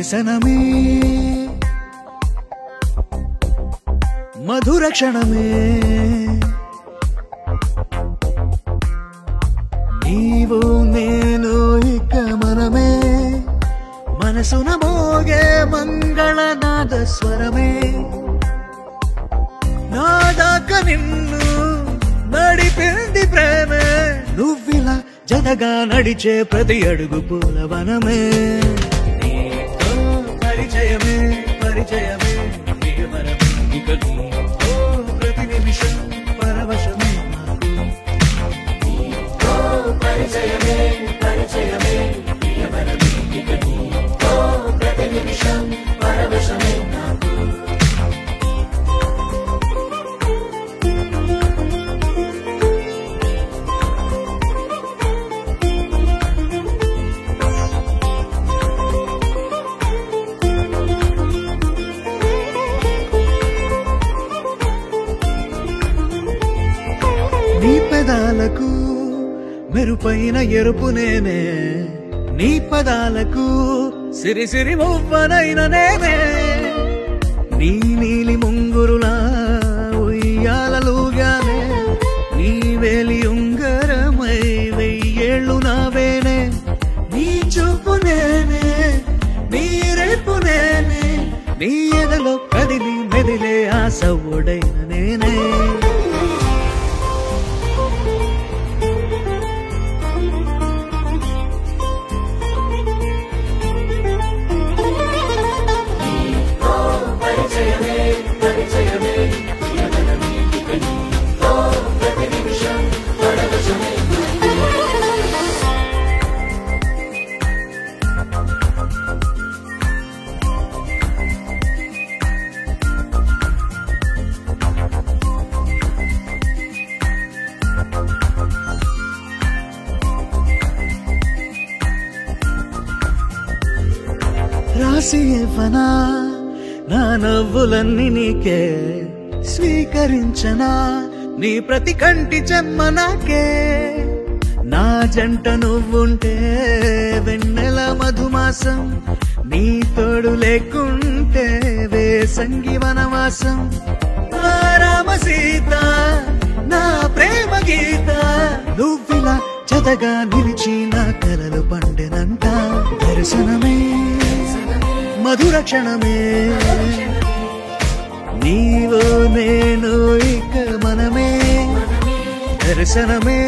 దర్శనమే మధుర క్షణమే నీవు నేను ఇక మనమే మనసున మోగే మంగళనాద స్వరమే నాదాక నిన్ను నడిపింది ప్రేమే నువ్విలా జతగా నడిచే ప్రతి అడుగు పూలవనమే నీతో పరిచయమే పరిచయమే ప్రియవరమే ఇక నీతో ప్రతి నిమిషం పరవశమే నీతో పరిచయమే పరిచయమే ప్రియవరమే ఇక నీతో ప్రతి నిమిషం పరవశమే నీ పెదాలకు మెరుపైన ఎరుపు నేనే నీ పదాలకు సిరి సిరి మువ్వనైన నేనే నీ నీలి ముంగురులా ఉయ్యాలలుగానే నీ వేలి ఉంగరమై వెయ్యేళ్ళు నావేనే నీ చూపు నేనే నీ రేపు నేనే నీ ఎదలో కదిలి మెదిలే ఆశ ఒడైన నేనే రాసి ఇవ్వనా నా నవ్వులన్నీ నీకే స్వీకరించనా నీ ప్రతి కంటి చెమ్మ నాకే నా జంట నువ్వుంటే వెన్నెల మధుమాసం నీ తోడు లేకుంటే వేసంగి వనవాసం రామ సీత నా ప్రేమ గీత నువ్విలా జతగా నిలిచి నా కలలు పండెనంట దర్శనమే మధుర క్షణమే నీవు నేను ఇక మనమే దర్శనమే